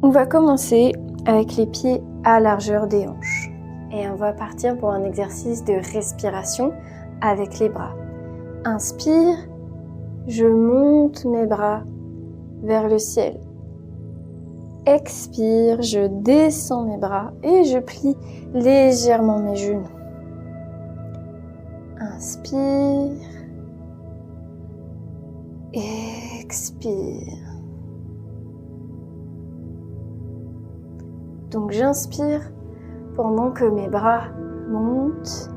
On va commencer avec les pieds à largeur des hanches. Et on va partir pour un exercice de respiration avec les bras. Inspire, je monte mes bras vers le ciel. Expire, je descends mes bras et je plie légèrement mes genoux. Inspire, expire. Donc j'inspire pendant que mes bras montent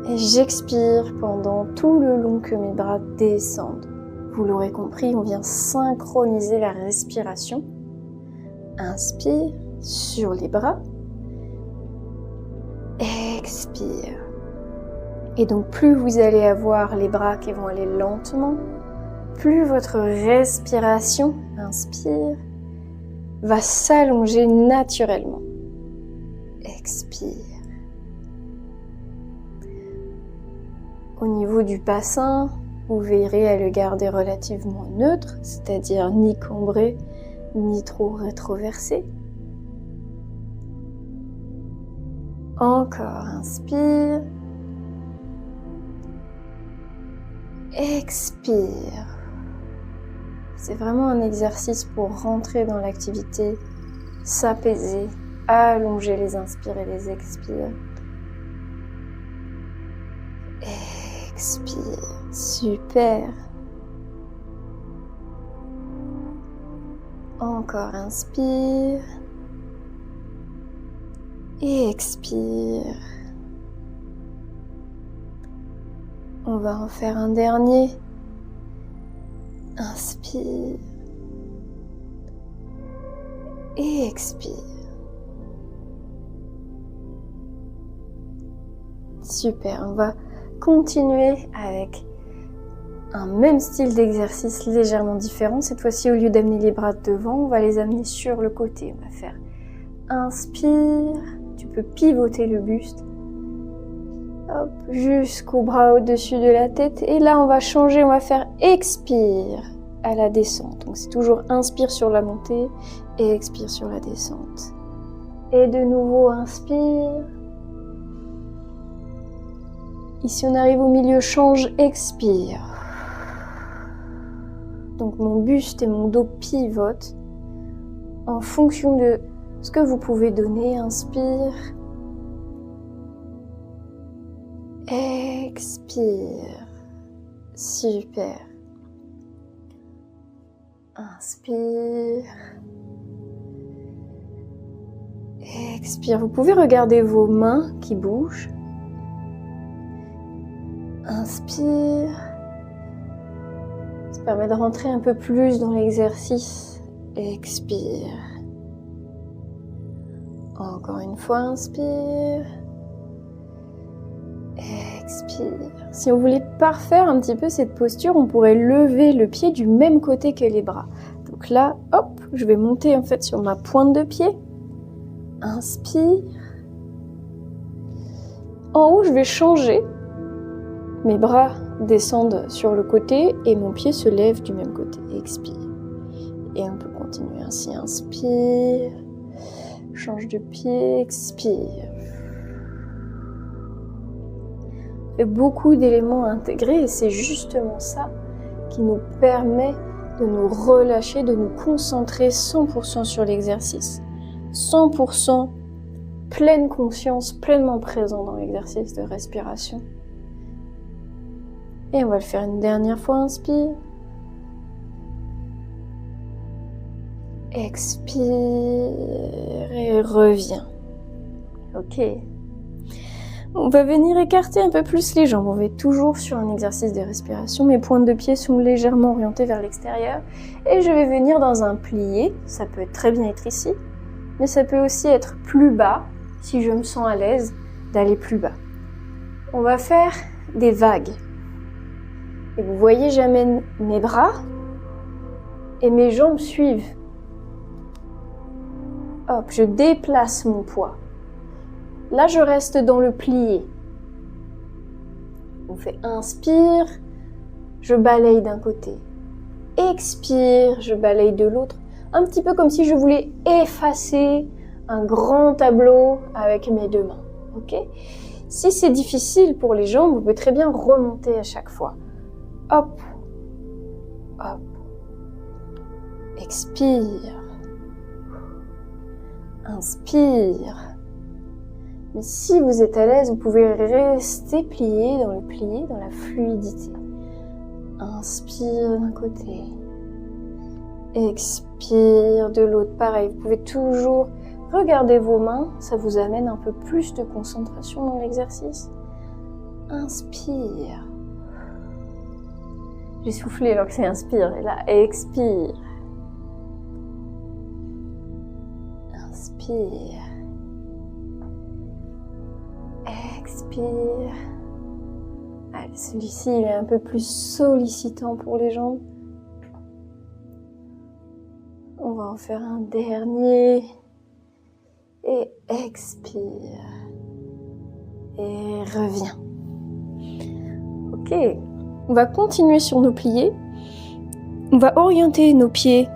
et j'expire pendant tout le long que mes bras descendent. Vous l'aurez compris, on vient synchroniser la respiration. Inspire sur les bras, expire. Et donc plus vous allez avoir les bras qui vont aller lentement, plus votre respiration, inspire, va s'allonger naturellement. Expire. Au niveau du bassin, vous veillerez à le garder relativement neutre, c'est-à-dire ni cambré, ni trop rétroversé. Encore, inspire. Expire. C'est vraiment un exercice pour rentrer dans l'activité, s'apaiser, allonger les inspires et les expires. Expire. Super. Encore inspire. Et expire. On va en faire un dernier. Inspire. Et expire. Super, on va continuer avec un même style d'exercice légèrement différent. Cette fois-ci, au lieu d'amener les bras devant, on va les amener sur le côté. On va faire inspire, tu peux pivoter le buste. Hop, jusqu'au bras au-dessus de la tête. Et là, on va changer, on va faire expire à la descente. Donc c'est toujours inspire sur la montée et expire sur la descente. Et de nouveau, inspire. Ici, on arrive au milieu, change, expire. Donc mon buste et mon dos pivotent en fonction de ce que vous pouvez donner. Inspire. Expire. Super. Inspire. Expire. Vous pouvez regarder vos mains qui bougent. Inspire. Ça permet de rentrer un peu plus dans l'exercice. Expire. Encore une fois, inspire. Expire. Si on voulait parfaire un petit peu cette posture, on pourrait lever le pied du même côté que les bras. Donc là, hop, je vais monter en fait sur ma pointe de pied. Inspire. En haut, je vais changer. Mes bras descendent sur le côté et mon pied se lève du même côté. Expire. Et on peut continuer ainsi. Inspire. Change de pied. Expire. Il y a beaucoup d'éléments à intégrer et c'est justement ça qui nous permet de nous relâcher, de nous concentrer 100% sur l'exercice. 100% pleine conscience, pleinement présent dans l'exercice de respiration. Et on va le faire une dernière fois, inspire. Expire et reviens. Ok. On va venir écarter un peu plus les jambes. On va être toujours sur un exercice de respiration. Mes pointes de pied sont légèrement orientées vers l'extérieur. Et je vais venir dans un plié. Ça peut très bien être ici. Mais ça peut aussi être plus bas, si je me sens à l'aise d'aller plus bas. On va faire des vagues. Et vous voyez, j'amène mes bras et mes jambes suivent. Hop, je déplace mon poids. Là, je reste dans le plié. On fait inspire, je balaye d'un côté. Expire, je balaye de l'autre. Un petit peu comme si je voulais effacer un grand tableau avec mes deux mains. Ok? Si c'est difficile pour les jambes, vous pouvez très bien remonter à chaque fois. Hop, hop. Expire. Inspire. Mais si vous êtes à l'aise, vous pouvez rester plié, dans la fluidité. Inspire d'un côté. Expire de l'autre. Pareil, vous pouvez toujours regarder vos mains. Ça vous amène un peu plus de concentration dans l'exercice. Inspire. J'ai soufflé alors que c'est inspire. Et là, expire. Inspire. Expire. Allez, celui-ci, il est un peu plus sollicitant pour les jambes. On va en faire un dernier. Et expire. Et reviens. Ok. On va continuer sur nos pliés. On va orienter nos pieds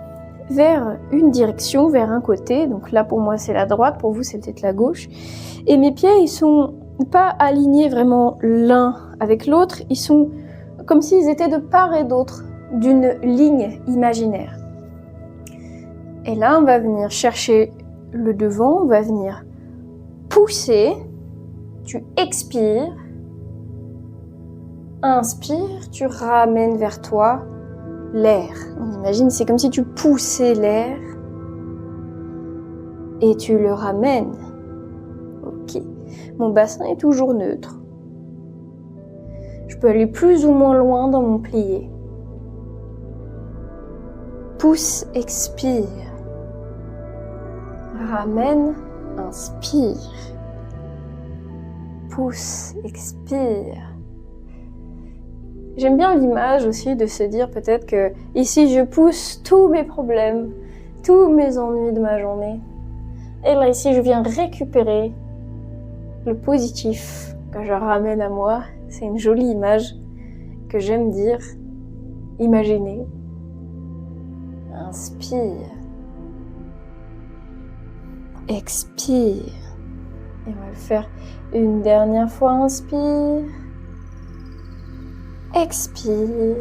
vers une direction, vers un côté. Donc là, pour moi, c'est la droite. Pour vous, c'est peut-être la gauche. Et mes pieds, ils sont pas alignés vraiment l'un avec l'autre. Ils sont comme s'ils étaient de part et d'autre d'une ligne imaginaire. Et là, on va venir chercher le devant. On va venir pousser. Tu expires. Inspire, tu ramènes vers toi l'air. On imagine, c'est comme si tu poussais l'air et tu le ramènes. Ok. Mon bassin est toujours neutre. Je peux aller plus ou moins loin dans mon plié. Pousse, expire. Ramène, inspire. Pousse, expire. J'aime bien l'image aussi de se dire peut-être que ici je pousse tous mes problèmes, tous mes ennuis de ma journée. Et là ici je viens récupérer le positif que je ramène à moi. C'est une jolie image que j'aime dire, imaginer. Inspire. Expire. Et on va le faire une dernière fois. Inspire. Expire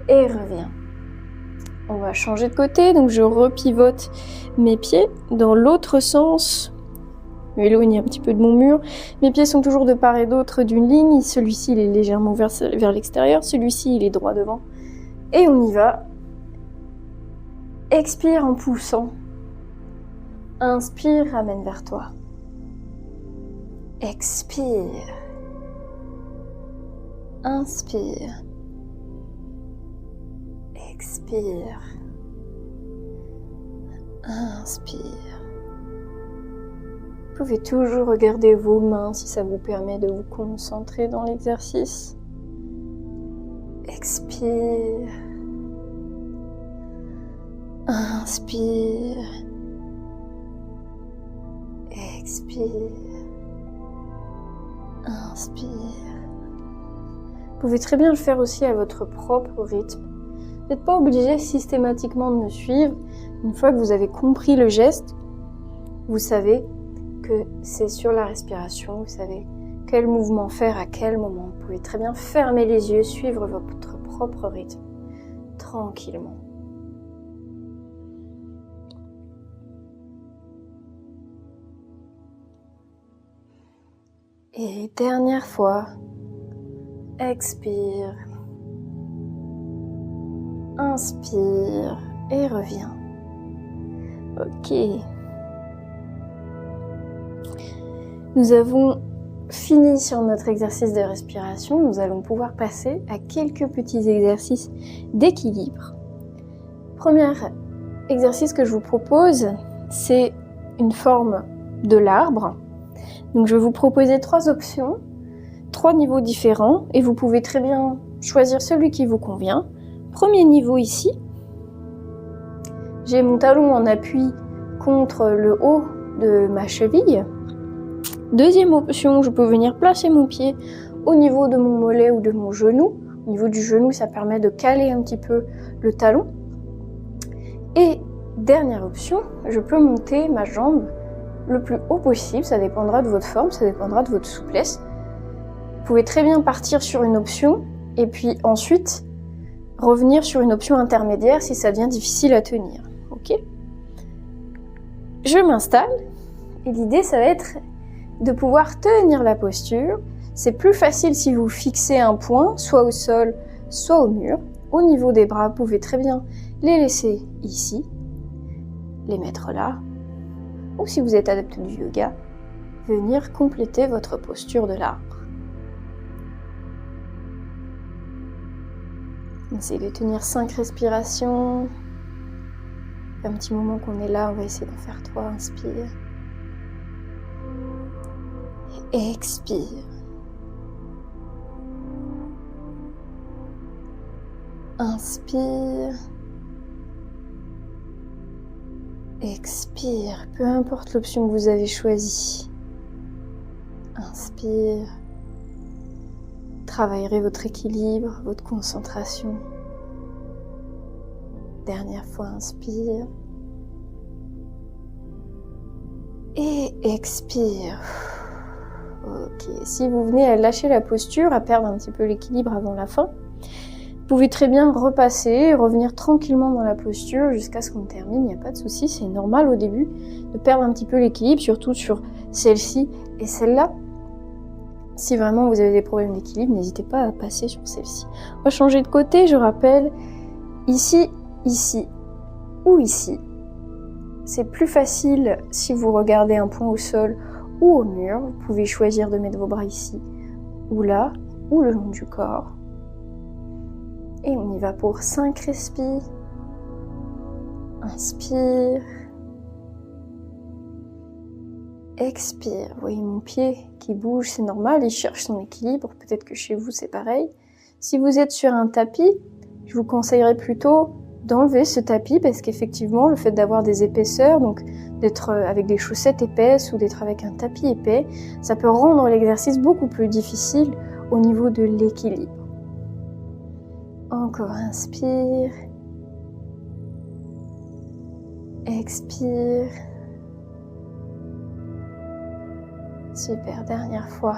et reviens. On va changer de côté, donc je repivote mes pieds dans l'autre sens. Je m'éloigne un petit peu de mon mur. Mes pieds sont toujours de part et d'autre d'une ligne. Celui-ci il est légèrement vers l'extérieur, celui-ci il est droit devant. Et on y va. Expire en poussant. Inspire, ramène vers toi. Expire. Inspire. Expire. Inspire. Vous pouvez toujours regarder vos mains si ça vous permet de vous concentrer dans l'exercice. Expire. Inspire. Expire. Inspire. Vous pouvez très bien le faire aussi à votre propre rythme. Vous n'êtes pas obligé systématiquement de me suivre. Une fois que vous avez compris le geste, vous savez que c'est sur la respiration, vous savez quel mouvement faire à quel moment. Vous pouvez très bien fermer les yeux, suivre votre propre rythme, tranquillement. Et dernière fois, expire, inspire et reviens. Ok. Nous avons fini sur notre exercice de respiration. Nous allons pouvoir passer à quelques petits exercices d'équilibre. Premier exercice que je vous propose, c'est une forme de l'arbre. Donc je vais vous proposer 3 options, 3 niveaux différents et vous pouvez très bien choisir celui qui vous convient. Premier niveau ici, j'ai mon talon en appui contre le haut de ma cheville. Deuxième option, je peux venir placer mon pied au niveau de mon mollet ou de mon genou. Au niveau du genou, ça permet de caler un petit peu le talon. Et dernière option, je peux monter ma jambe le plus haut possible, ça dépendra de votre forme, ça dépendra de votre souplesse. Vous pouvez très bien partir sur une option et puis ensuite revenir sur une option intermédiaire si ça devient difficile à tenir. Ok ? Je m'installe et l'idée ça va être de pouvoir tenir la posture. C'est plus facile si vous fixez un point, soit au sol, soit au mur. Au niveau des bras, vous pouvez très bien les laisser ici, les mettre là, ou si vous êtes adepte du yoga, venir compléter votre posture de l'arbre. Essayez de tenir 5 respirations. Un petit moment qu'on est là, on va essayer d'en faire 3. Inspire. Et expire. Inspire. Expire. Peu importe l'option que vous avez choisie. Inspire. Travaillerez votre équilibre, votre concentration. Dernière fois, inspire. Et expire. Ok, si vous venez à lâcher la posture, à perdre un petit peu l'équilibre avant la fin, vous pouvez très bien repasser, revenir tranquillement dans la posture jusqu'à ce qu'on termine, il n'y a pas de souci, c'est normal au début de perdre un petit peu l'équilibre, surtout sur celle-ci et celle-là. Si vraiment vous avez des problèmes d'équilibre, n'hésitez pas à passer sur celle-ci. On va changer de côté, je rappelle, ici, ici ou ici. C'est plus facile si vous regardez un point au sol ou au mur. Vous pouvez choisir de mettre vos bras ici ou là, ou le long du corps. Et on y va pour 5 respires. Inspire. Expire. Vous voyez mon pied qui bouge, c'est normal, il cherche son équilibre. Peut-être que chez vous c'est pareil. Si vous êtes sur un tapis, je vous conseillerais plutôt d'enlever ce tapis parce qu'effectivement le fait d'avoir des épaisseurs, donc d'être avec des chaussettes épaisses ou d'être avec un tapis épais, ça peut rendre l'exercice beaucoup plus difficile au niveau de l'équilibre. Encore inspire. Expire. Super, dernière fois.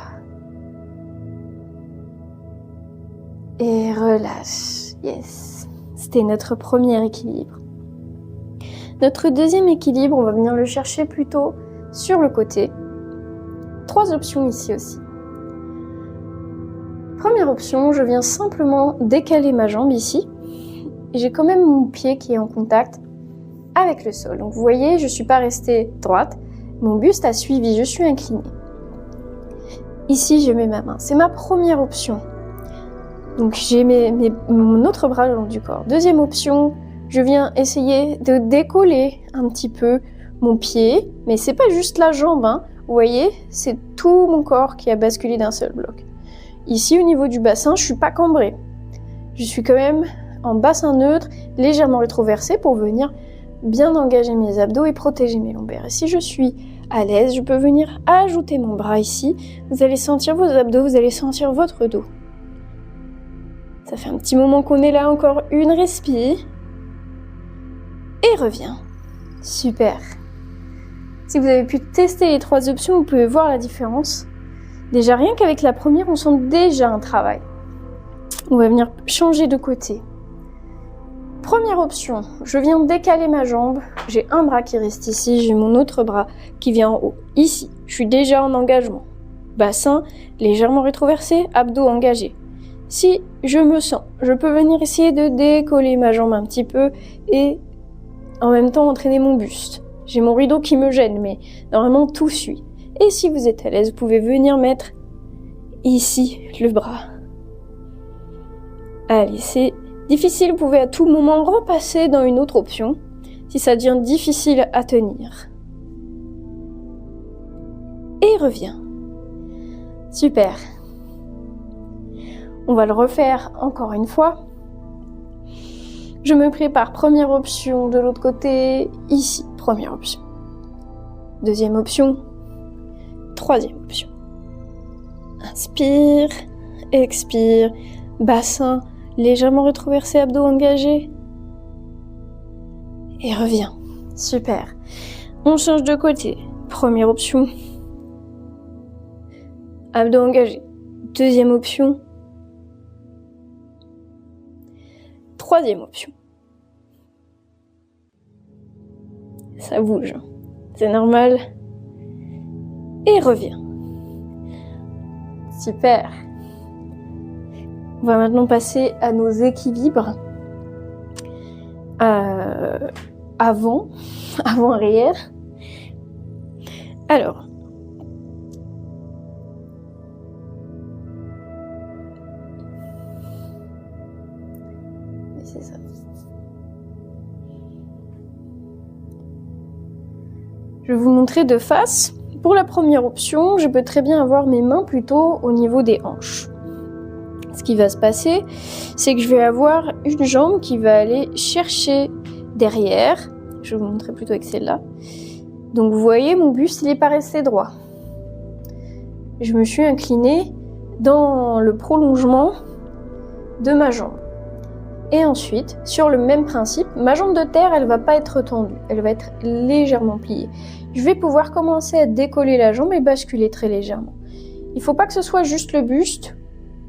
Et relâche. Yes. C'était notre premier équilibre. Notre deuxième équilibre, on va venir le chercher plutôt sur le côté. 3 options ici aussi. Première option, je viens simplement décaler ma jambe ici. Et j'ai quand même mon pied qui est en contact avec le sol. Donc vous voyez, je ne suis pas restée droite. Mon buste a suivi, je suis inclinée. Ici, je mets ma main. C'est ma première option. Donc j'ai mon autre bras le long du corps. Deuxième option, je viens essayer de décoller un petit peu mon pied. Mais c'est pas juste la jambe, hein. Vous voyez, c'est tout mon corps qui a basculé d'un seul bloc. Ici, au niveau du bassin, je suis pas cambrée. Je suis quand même en bassin neutre, légèrement rétroversée pour venir bien engager mes abdos et protéger mes lombaires. Et si je suis à l'aise, je peux venir ajouter mon bras ici. Vous allez sentir vos abdos, vous allez sentir votre dos. Ça fait un petit moment qu'on est là, encore une respire. Et reviens. Super. Si vous avez pu tester les 3 options, vous pouvez voir la différence. Déjà, rien qu'avec la première, on sent déjà un travail. On va venir changer de côté. Première option, je viens décaler ma jambe. J'ai un bras qui reste ici, j'ai mon autre bras qui vient en haut. Ici, je suis déjà en engagement. Bassin légèrement rétroversé, abdos engagés. Si je me sens, je peux venir essayer de décoller ma jambe un petit peu et en même temps entraîner mon buste. J'ai mon rideau qui me gêne, mais normalement tout suit. Et si vous êtes à l'aise, vous pouvez venir mettre ici le bras. Allez, c'est difficile, vous pouvez à tout moment repasser dans une autre option si ça devient difficile à tenir. Et reviens. Super. On va le refaire encore une fois. Je me prépare, première option de l'autre côté, ici, première option. Deuxième option, troisième option. Inspire, expire, bassin légèrement rétroversé, abdos engagés. Et reviens. Super. On change de côté. Première option. Abdos engagés. Deuxième option. Troisième option. Ça bouge. C'est normal. Et reviens. Super. On va maintenant passer à nos équilibres. Avant-arrière. Alors. C'est ça. Je vais vous montrer de face. Pour la première option, je peux très bien avoir mes mains plutôt au niveau des hanches. Ce qui va se passer, c'est que je vais avoir une jambe qui va aller chercher derrière. Je vais vous montrer plutôt avec celle-là. Donc vous voyez, mon buste, il n'est pas resté droit. Je me suis inclinée dans le prolongement de ma jambe. Et ensuite, sur le même principe, ma jambe de terre, elle va pas être tendue. Elle va être légèrement pliée. Je vais pouvoir commencer à décoller la jambe et basculer très légèrement. Il ne faut pas que ce soit juste le buste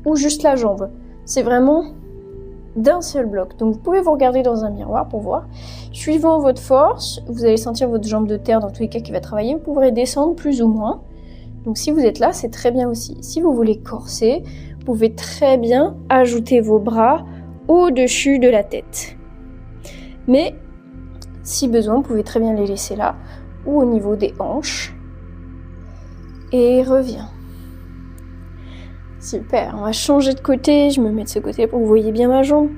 ou juste la jambe. C'est vraiment d'un seul bloc. Donc vous pouvez vous regarder dans un miroir pour voir. Suivant votre force, vous allez sentir votre jambe de terre dans tous les cas qui va travailler. Vous pourrez descendre plus ou moins. Donc si vous êtes là, c'est très bien aussi. Si vous voulez corser, vous pouvez très bien ajouter vos bras au-dessus de la tête. Mais si besoin, vous pouvez très bien les laisser là ou au niveau des hanches. Et reviens. Super, on va changer de côté. Je me mets de ce côté pour que vous voyez bien ma jambe.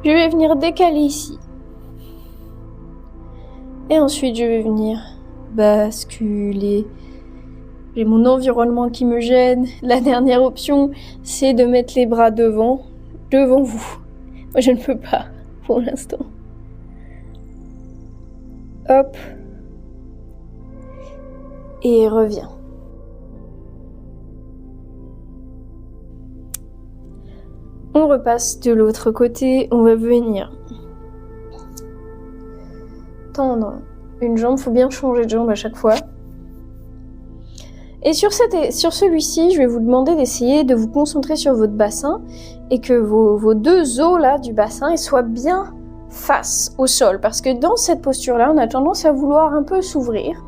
Je vais venir décaler ici. Et ensuite, je vais venir basculer. J'ai mon environnement qui me gêne. La dernière option, c'est de mettre les bras devant vous. Moi, je ne peux pas pour l'instant. Hop. Et reviens. On repasse de l'autre côté. On va venir tendre une jambe. Il faut bien changer de jambe à chaque fois. Et sur celui-ci, je vais vous demander d'essayer de vous concentrer sur votre bassin et que vos deux os là du bassin ils soient bien face au sol. Parce que dans cette posture-là, on a tendance à vouloir un peu s'ouvrir.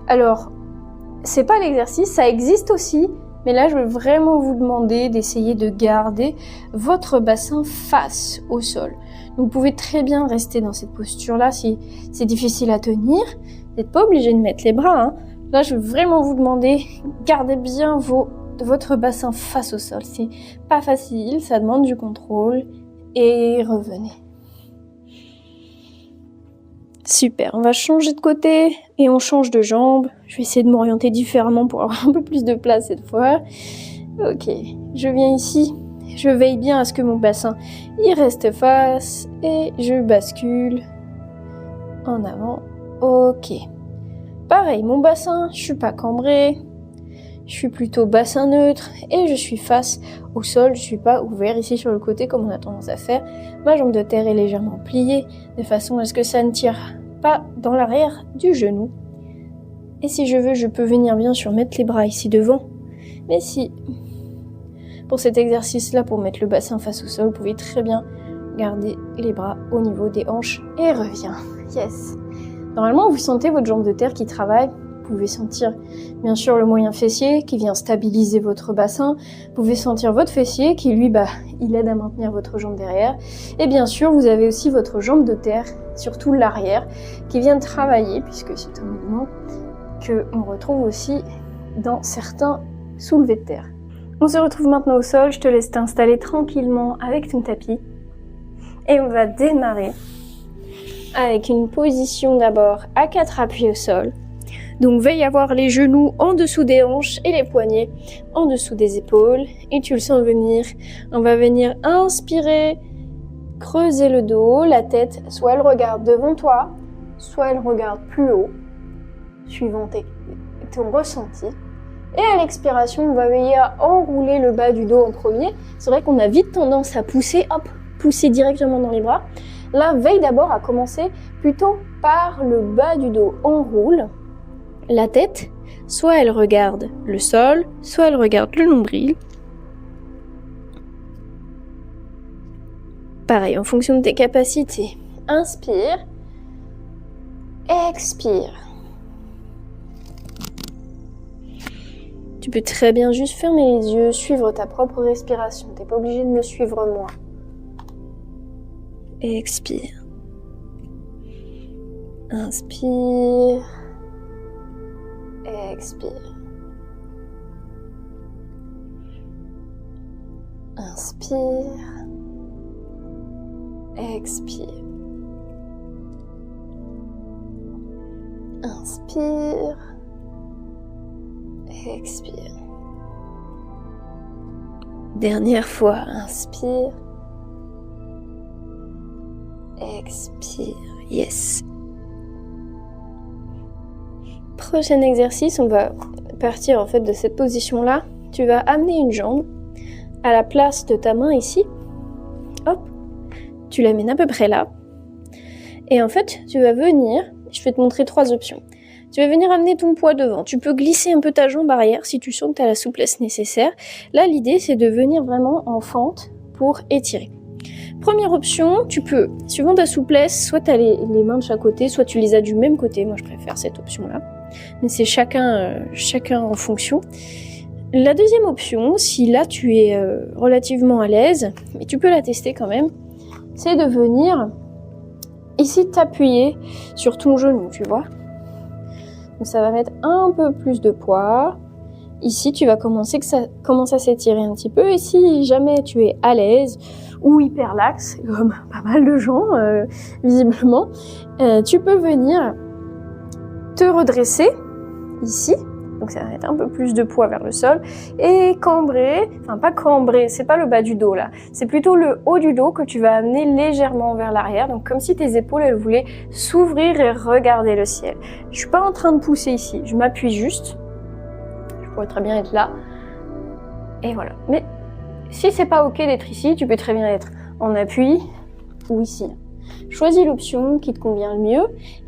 Alors, c'est pas l'exercice, ça existe aussi, mais là, je vais vraiment vous demander d'essayer de garder votre bassin face au sol. Donc, vous pouvez très bien rester dans cette posture-là si c'est difficile à tenir. Vous n'êtes pas obligé de mettre les bras, hein. Là, je vais vraiment vous demander, gardez bien votre bassin face au sol. C'est pas facile, ça demande du contrôle. Et revenez. Super, on va changer de côté et on change de jambe. Je vais essayer de m'orienter différemment pour avoir un peu plus de place cette fois. Ok, je viens ici. Je veille bien à ce que mon bassin il reste face et je bascule en avant. Ok. Pareil, mon bassin, je suis pas cambré, je suis plutôt bassin neutre et je suis face au sol, je suis pas ouvert ici sur le côté comme on a tendance à faire. Ma jambe de terre est légèrement pliée de façon à ce que ça ne tire pas dans l'arrière du genou. Et si je veux, je peux venir bien sûr mettre les bras ici devant. Mais si, pour cet exercice-là, pour mettre le bassin face au sol, vous pouvez très bien garder les bras au niveau des hanches et reviens. Yes. Normalement, vous sentez votre jambe de terre qui travaille. Vous pouvez sentir, bien sûr, le moyen fessier qui vient stabiliser votre bassin. Vous pouvez sentir votre fessier qui, lui, il aide à maintenir votre jambe derrière. Et bien sûr, vous avez aussi votre jambe de terre, surtout l'arrière, qui vient travailler, puisque c'est un mouvement qu'on retrouve aussi dans certains soulevés de terre. On se retrouve maintenant au sol. Je te laisse t'installer tranquillement avec ton tapis. Et on va démarrer avec une position d'abord à 4 appuis au sol. Donc veille à avoir les genoux en dessous des hanches et les poignets en dessous des épaules. Et tu le sens venir. On va venir inspirer, creuser le dos, la tête, soit elle regarde devant toi, soit elle regarde plus haut, suivant ton ressenti. Et à l'expiration, on va veiller à enrouler le bas du dos en premier. C'est vrai qu'on a vite tendance à pousser directement dans les bras. Là, veille d'abord à commencer plutôt par le bas du dos. On roule la tête, soit elle regarde le sol, soit elle regarde le nombril. Pareil, en fonction de tes capacités. Inspire, expire. Tu peux très bien juste fermer les yeux, suivre ta propre respiration. Tu n'es pas obligé de me suivre moi. Expire. Inspire. Expire. Inspire. Expire. Inspire. Expire. Dernière fois, inspire. Expire. Yes. Prochain exercice, on va partir en fait de cette position-là. Tu vas amener une jambe à la place de ta main ici. Hop. Tu l'amènes à peu près là. Et en fait, tu vas venir, je vais te montrer 3 options. Tu vas venir amener ton poids devant. Tu peux glisser un peu ta jambe arrière si tu sens que tu as la souplesse nécessaire. Là, l'idée, c'est de venir vraiment en fente pour étirer. Première option, tu peux, suivant ta souplesse, soit tu as les mains de chaque côté, soit tu les as du même côté. Moi, je préfère cette option-là. Mais c'est chacun en fonction. La deuxième option, si là, tu es relativement à l'aise, mais tu peux la tester quand même, c'est de venir ici t'appuyer sur ton genou, tu vois. Donc ça va mettre un peu plus de poids. Ici, tu vas commencer à s'étirer un petit peu. Et si jamais tu es à l'aise ou hyper lax, comme pas mal de gens, visiblement, tu peux venir te redresser ici. Donc ça va mettre un peu plus de poids vers le sol et cambrer, enfin pas cambrer, c'est pas le bas du dos là, c'est plutôt le haut du dos que tu vas amener légèrement vers l'arrière, donc comme si tes épaules elles voulaient s'ouvrir et regarder le ciel. Je suis pas en train de pousser ici, je m'appuie juste, je pourrais très bien être là, et voilà. Mais si c'est pas ok d'être ici, tu peux très bien être en appui ou ici. Choisis l'option qui te convient le mieux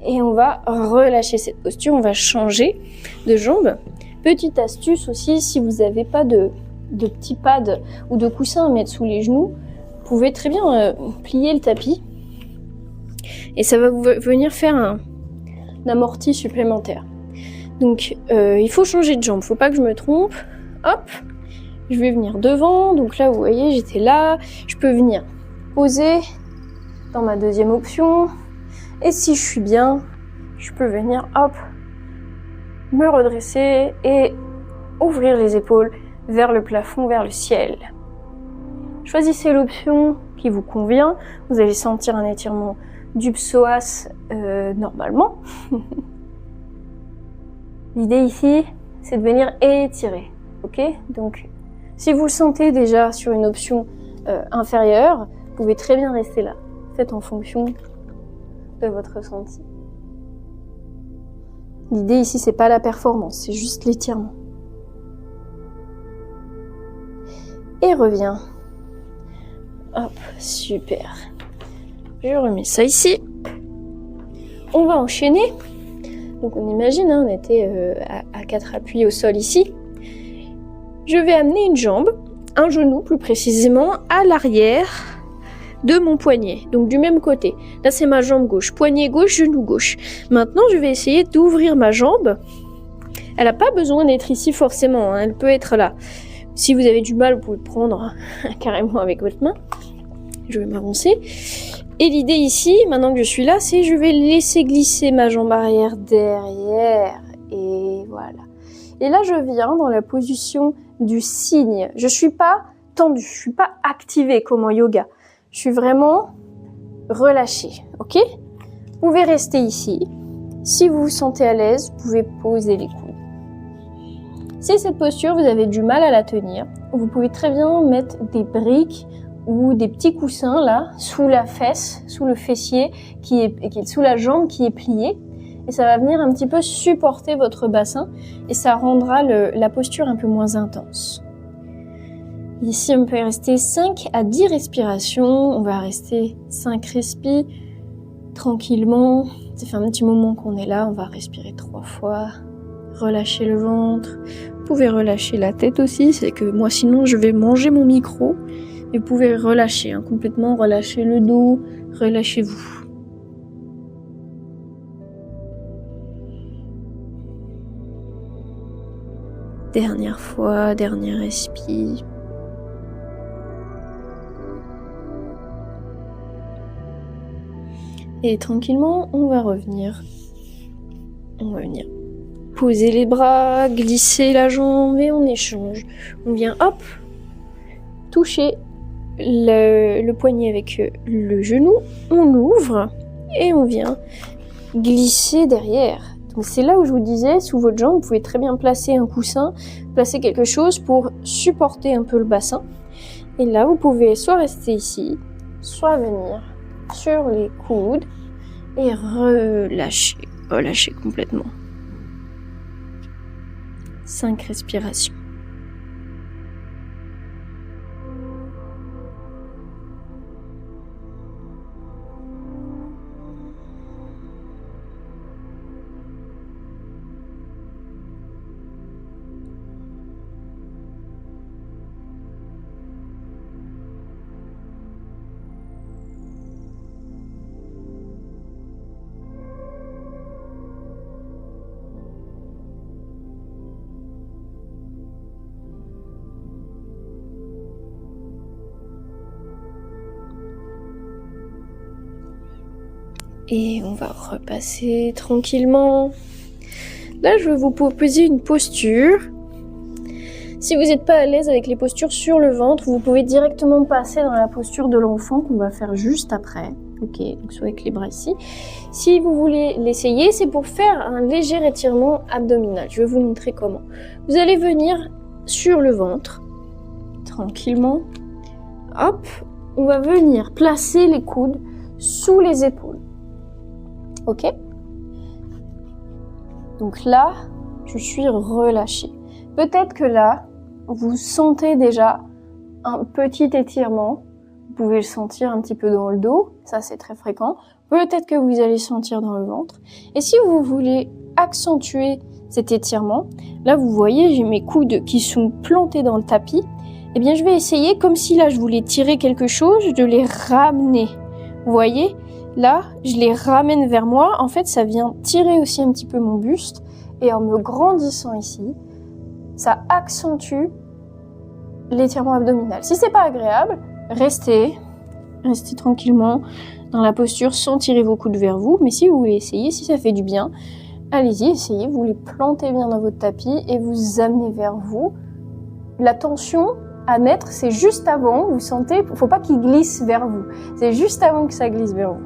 et on va relâcher cette posture, on va changer de jambe. Petite astuce aussi, si vous n'avez pas de petits pads ou de coussins à mettre sous les genoux, vous pouvez très bien plier le tapis et ça va vous venir faire un amorti supplémentaire. Donc il faut changer de jambe, faut pas que je me trompe. Hop, je vais venir devant, donc là vous voyez j'étais là, je peux venir poser dans ma deuxième option, et si je suis bien, je peux venir, hop, me redresser et ouvrir les épaules vers le plafond, vers le ciel. Choisissez l'option qui vous convient, vous allez sentir un étirement du psoas normalement. L'idée ici, c'est de venir étirer, ok? Donc, si vous le sentez déjà sur une option inférieure, vous pouvez très bien rester là. Faites en fonction de votre ressenti. L'idée ici, c'est pas la performance, c'est juste l'étirement. Et reviens. Hop, super. Je remets ça ici. On va enchaîner. Donc on imagine, on était à 4 appuis au sol ici. Je vais amener une jambe, un genou plus précisément, à l'arrière de mon poignet, donc du même côté. Là, c'est ma jambe gauche. Poignet gauche, genou gauche. Maintenant, je vais essayer d'ouvrir ma jambe. Elle n'a pas besoin d'être ici forcément, hein. Elle peut être là. Si vous avez du mal, vous pouvez le prendre carrément avec votre main. Je vais m'avancer. Et l'idée ici, maintenant que je suis là, c'est je vais laisser glisser ma jambe arrière derrière. Et voilà. Et là, je viens dans la position du cygne. Je suis pas tendue, je suis pas activée comme en yoga. Je suis vraiment relâchée, ok? Vous pouvez rester ici. Si vous vous sentez à l'aise, vous pouvez poser les coudes. Si cette posture, vous avez du mal à la tenir, vous pouvez très bien mettre des briques ou des petits coussins là, sous la fesse, sous le fessier, qui est sous la jambe qui est pliée. Et ça va venir un petit peu supporter votre bassin et ça rendra la posture un peu moins intense. Ici, on peut rester 5 à 10 respirations. On va rester 5 respis tranquillement. Ça fait un petit moment qu'on est là. On va respirer 3 fois. Relâchez le ventre. Vous pouvez relâcher la tête aussi. C'est que moi, sinon, je vais manger mon micro. Et vous pouvez relâcher, complètement. Relâchez le dos. Relâchez-vous. Dernière fois, dernier respi. Et tranquillement, on va revenir. On va venir poser les bras, glisser la jambe et on échange. On vient, hop, toucher le poignet avec le genou. On ouvre et on vient glisser derrière. Donc c'est là où je vous disais, sous votre jambe, vous pouvez très bien placer un coussin, placer quelque chose pour supporter un peu le bassin. Et là, vous pouvez soit rester ici, soit venir sur les coudes et relâcher complètement. 5 respirations. Et on va repasser tranquillement. Là, je vais vous proposer une posture. Si vous n'êtes pas à l'aise avec les postures sur le ventre, vous pouvez directement passer dans la posture de l'enfant qu'on va faire juste après. Ok, donc soit avec les bras ici. Si vous voulez l'essayer, c'est pour faire un léger étirement abdominal. Je vais vous montrer comment. Vous allez venir sur le ventre, tranquillement. Hop, on va venir placer les coudes sous les épaules. Ok? Donc là, je suis relâchée. Peut-être que là, vous sentez déjà un petit étirement. Vous pouvez le sentir un petit peu dans le dos. Ça, c'est très fréquent. Peut-être que vous allez sentir dans le ventre. Et si vous voulez accentuer cet étirement, là, vous voyez, j'ai mes coudes qui sont plantés dans le tapis. Eh bien, je vais essayer, comme si là, je voulais tirer quelque chose, de les ramener. Vous voyez? Là, je les ramène vers moi. En fait, ça vient tirer aussi un petit peu mon buste. Et en me grandissant ici, ça accentue l'étirement abdominal. Si c'est pas agréable, restez tranquillement dans la posture sans tirer vos coudes vers vous. Mais si vous voulez essayer, si ça fait du bien, allez-y, essayez. Vous les plantez bien dans votre tapis et vous amenez vers vous. La tension à mettre, c'est juste avant. Vous sentez, faut pas qu'il glisse vers vous. C'est juste avant que ça glisse vers vous.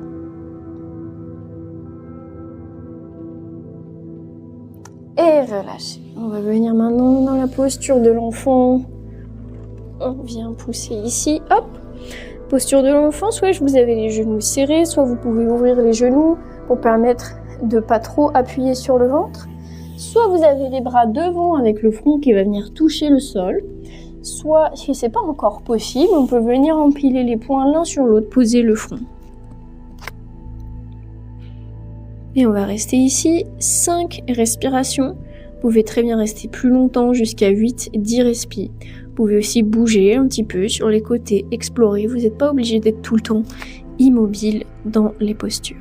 Et relâchez. On va venir maintenant dans la posture de l'enfant. On vient pousser ici, hop. Posture de l'enfant, soit vous avez les genoux serrés, soit vous pouvez ouvrir les genoux pour permettre de pas trop appuyer sur le ventre. Soit vous avez les bras devant avec le front qui va venir toucher le sol. Soit, si c'est pas encore possible, on peut venir empiler les poings l'un sur l'autre, poser le front. Et on va rester ici, 5 respirations. Vous pouvez très bien rester plus longtemps, jusqu'à 8-10 respis. Vous pouvez aussi bouger un petit peu sur les côtés, explorer. Vous n'êtes pas obligé d'être tout le temps immobile dans les postures.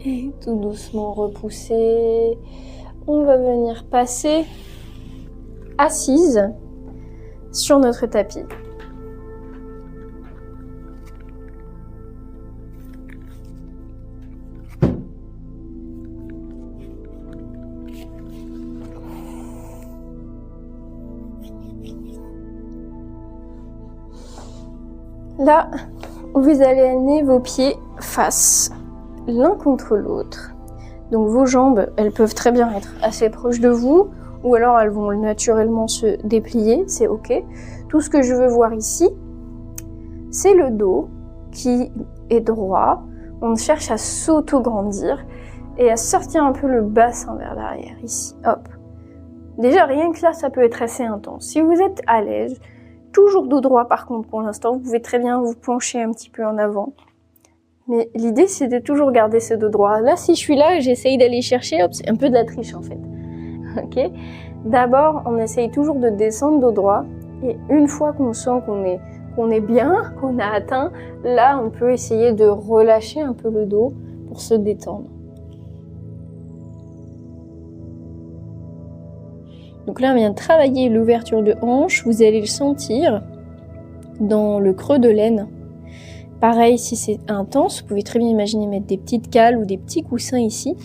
Et tout doucement repousser. On va venir passer assise sur notre tapis. Là, vous allez amener vos pieds face l'un contre l'autre. Donc vos jambes, elles peuvent très bien être assez proches de vous, ou alors elles vont naturellement se déplier, c'est ok. Tout ce que je veux voir ici, c'est le dos qui est droit. On cherche à s'auto-grandir et à sortir un peu le bassin vers l'arrière, ici, hop. Déjà, rien que là, ça peut être assez intense. Si vous êtes à l'aise, toujours dos droit par contre pour l'instant, vous pouvez très bien vous pencher un petit peu en avant. Mais l'idée, c'est de toujours garder ce dos droit. Là, si je suis là, j'essaye d'aller chercher, hop, c'est un peu de la triche en fait. Ok. D'abord, on essaye toujours de descendre dos droit. Et une fois qu'on sent qu'on est bien, qu'on a atteint, là, on peut essayer de relâcher un peu le dos pour se détendre. Donc là, on vient de travailler l'ouverture de hanche. Vous allez le sentir dans le creux de l'aine. Pareil, si c'est intense, vous pouvez très bien imaginer mettre des petites cales ou des petits coussins ici,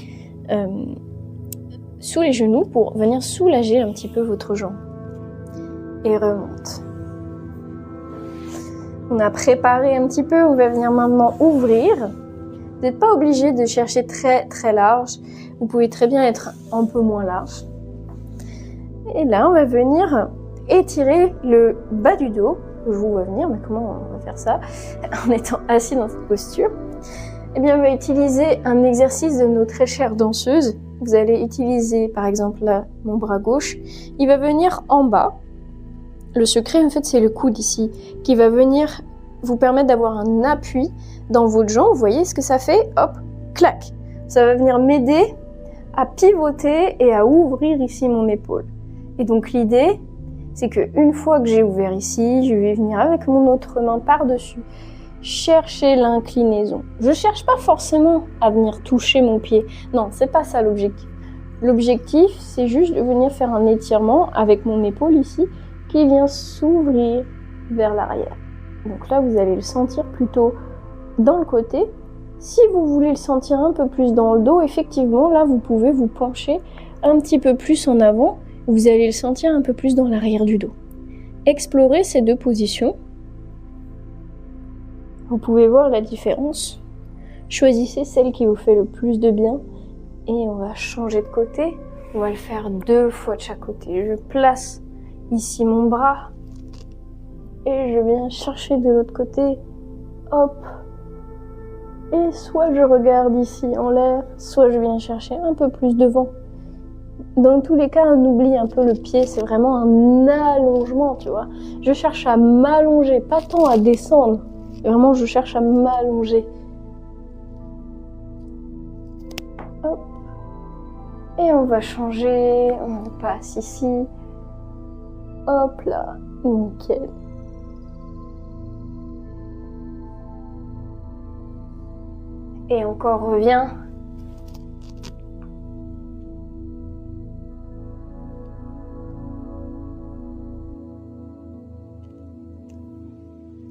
sous les genoux pour venir soulager un petit peu votre jambe. Et remonte. On a préparé un petit peu, on va venir maintenant ouvrir. Vous n'êtes pas obligé de chercher très très large, vous pouvez très bien être un peu moins large. Et là, on va venir étirer le bas du dos. Je vous vois venir, mais comment on va faire ça en étant assis dans cette posture? Eh bien, on va utiliser un exercice de nos très chères danseuses. Vous allez utiliser, par exemple, là, mon bras gauche. Il va venir en bas. Le secret, en fait, c'est le coude ici, qui va venir vous permettre d'avoir un appui dans votre jambe. Vous voyez ce que ça fait? Hop, clac. Ça va venir m'aider à pivoter et à ouvrir ici mon épaule. Et donc, l'idée, c'est qu'une fois que j'ai ouvert ici, je vais venir avec mon autre main par-dessus, chercher l'inclinaison. Je cherche pas forcément à venir toucher mon pied. Non, c'est pas ça l'objectif. L'objectif, c'est juste de venir faire un étirement avec mon épaule ici, qui vient s'ouvrir vers l'arrière. Donc là, vous allez le sentir plutôt dans le côté. Si vous voulez le sentir un peu plus dans le dos, effectivement, là, vous pouvez vous pencher un petit peu plus en avant. Vous allez le sentir un peu plus dans l'arrière du dos. Explorez ces deux positions. Vous pouvez voir la différence. Choisissez celle qui vous fait le plus de bien. Et on va changer de côté. On va le faire 2 fois de chaque côté. Je place ici mon bras. Et je viens chercher de l'autre côté. Hop. Et soit je regarde ici en l'air, soit je viens chercher un peu plus devant. Dans tous les cas, on oublie un peu le pied, c'est vraiment un allongement, tu vois. Je cherche à m'allonger, pas tant à descendre. Vraiment, je cherche à m'allonger. Hop. Et on va changer, on passe ici. Hop là, nickel. Et encore revient.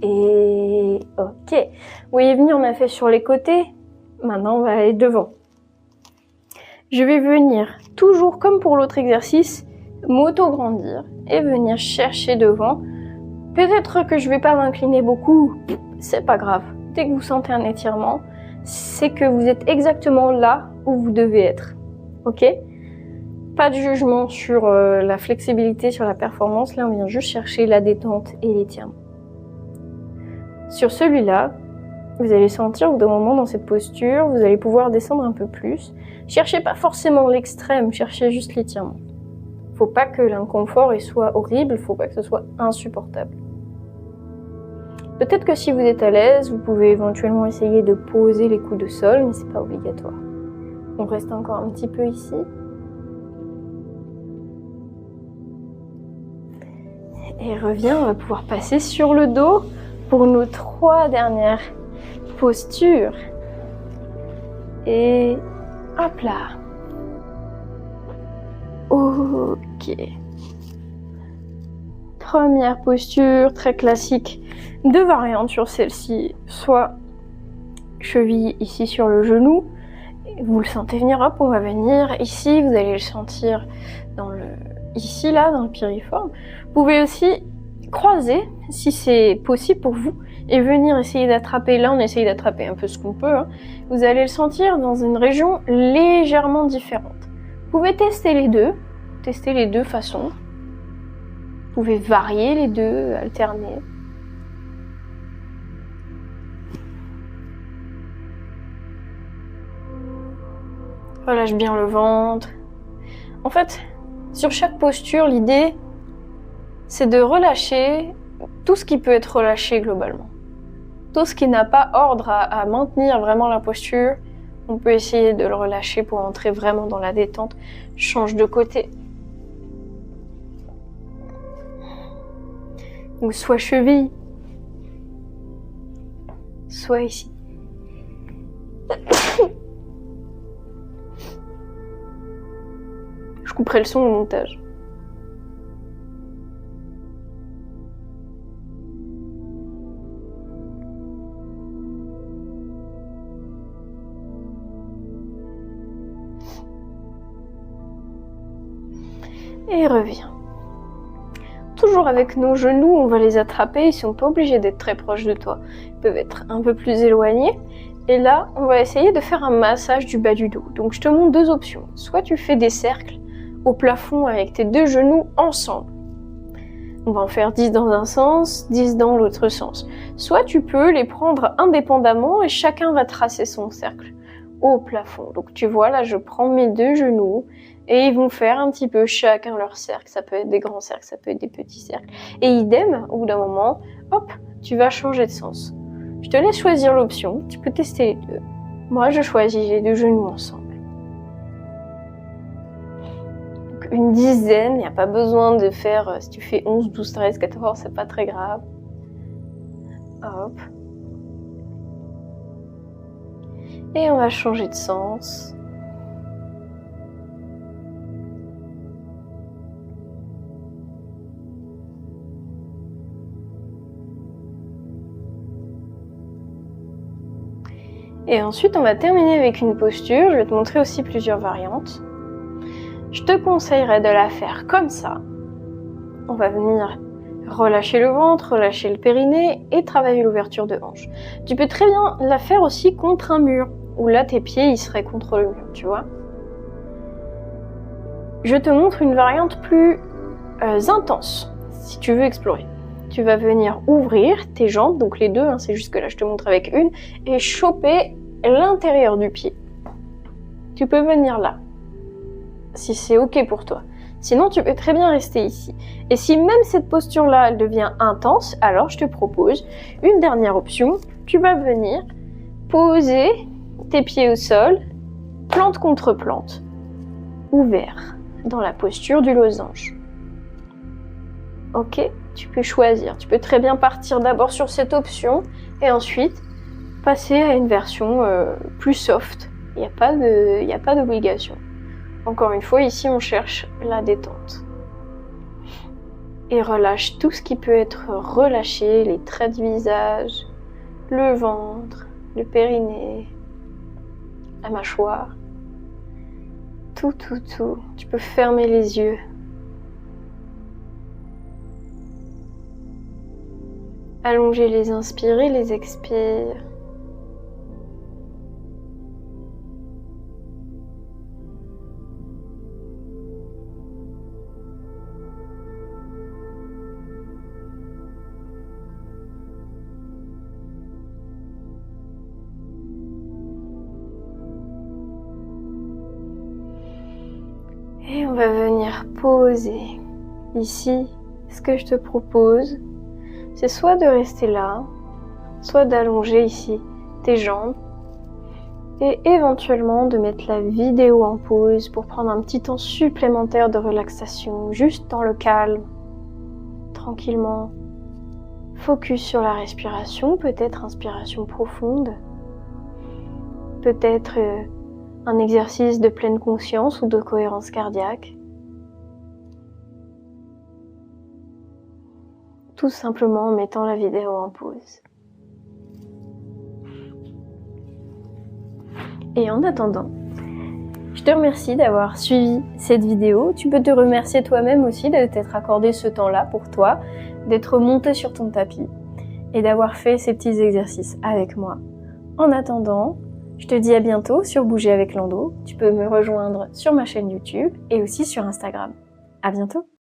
Et ok. Vous voyez venir, on a fait sur les côtés. Maintenant, on va aller devant. Je vais venir, toujours comme pour l'autre exercice, m'auto-grandir et venir chercher devant. Peut-être que je vais pas m'incliner beaucoup, c'est pas grave. Dès que vous sentez un étirement, c'est que vous êtes exactement là où vous devez être. Ok ? Pas de jugement sur la flexibilité, sur la performance. Là, on vient juste chercher la détente et l'étirement. Sur celui-là, vous allez sentir au bout d'un moment dans cette posture, vous allez pouvoir descendre un peu plus. Cherchez pas forcément l'extrême, cherchez juste l'étirement. Faut pas que l'inconfort soit horrible, faut pas que ce soit insupportable. Peut-être que si vous êtes à l'aise, vous pouvez éventuellement essayer de poser les coudes au sol, mais c'est pas obligatoire. On reste encore un petit peu ici. Et reviens, on va pouvoir passer sur le dos pour nos 3 dernières postures. Et hop là. Ok. Première posture très classique. 2 variantes sur celle-ci. Soit cheville ici sur le genou. Vous le sentez venir, hop, on va venir ici. Vous allez le sentir ici là, dans le piriforme. Vous pouvez aussi croiser, si c'est possible pour vous, et venir essayer d'attraper. Là, on essaye d'attraper un peu ce qu'on peut. Hein. Vous allez le sentir dans une région légèrement différente. Vous pouvez tester les deux façons. Vous pouvez varier les deux, alterner. Relâche bien le ventre. En fait, sur chaque posture, l'idée, c'est de relâcher tout ce qui peut être relâché globalement. Tout ce qui n'a pas ordre à maintenir vraiment la posture, on peut essayer de le relâcher pour entrer vraiment dans la détente. Change de côté. Ou soit cheville, soit ici. Je couperai le son au montage. Et reviens. Toujours avec nos genoux, on va les attraper, ils sont pas obligés d'être très proches de toi. Ils peuvent être un peu plus éloignés. Et là, on va essayer de faire un massage du bas du dos. Donc je te montre deux options. Soit tu fais des cercles au plafond avec tes deux genoux ensemble. On va en faire 10 dans un sens, 10 dans l'autre sens. Soit tu peux les prendre indépendamment et chacun va tracer son cercle au plafond. Donc tu vois, là je prends mes deux genoux et ils vont faire un petit peu chacun leur cercle. Ça peut être des grands cercles, ça peut être des petits cercles. Et idem, au bout d'un moment, hop, tu vas changer de sens. Je te laisse choisir l'option, tu peux tester les deux. Moi je choisis les deux genoux ensemble. Donc, une dizaine, il n'y a pas besoin de faire, si tu fais 11, 12, 13, 14, c'est pas très grave. Hop. Et on va changer de sens. Et ensuite, on va terminer avec une posture. Je vais te montrer aussi plusieurs variantes. Je te conseillerais de la faire comme ça. On va venir relâcher le ventre, relâcher le périnée et travailler l'ouverture de hanche. Tu peux très bien la faire aussi contre un mur, où là, tes pieds, ils seraient contre le mur, tu vois. Je te montre une variante plus intense, si tu veux explorer. Tu vas venir ouvrir tes jambes, donc les deux, hein, c'est juste que là je te montre avec une, et choper l'intérieur du pied. Tu peux venir là, si c'est ok pour toi. Sinon, tu peux très bien rester ici. Et si même cette posture-là, elle devient intense, alors je te propose une dernière option. Tu vas venir poser tes pieds au sol, plante contre plante, ouvert, dans la posture du losange. Ok, tu peux choisir. Tu peux très bien partir d'abord sur cette option et ensuite passer à une version plus soft. Il n'y a pas d'obligation. Encore une fois, ici on cherche la détente. Et relâche tout ce qui peut être relâché, les traits du visage, le ventre, le périnée, la mâchoire. Tout. Tu peux fermer les yeux. Allonger les inspires et les expires. Et on va venir poser ici. Ce que je te propose, c'est soit de rester là, soit d'allonger ici tes jambes et éventuellement de mettre la vidéo en pause pour prendre un petit temps supplémentaire de relaxation, juste dans le calme, tranquillement. Focus sur la respiration, peut-être inspiration profonde, peut-être un exercice de pleine conscience ou de cohérence cardiaque. Tout simplement en mettant la vidéo en pause. Et en attendant, Je te remercie d'avoir suivi cette vidéo. Tu peux te remercier toi-même aussi de t'être accordé ce temps-là pour toi, d'être monté sur ton tapis et d'avoir fait ces petits exercices avec moi. En attendant, je te dis à bientôt sur Bouger avec Lando. Tu peux me rejoindre sur ma chaîne YouTube et aussi sur Instagram. À bientôt!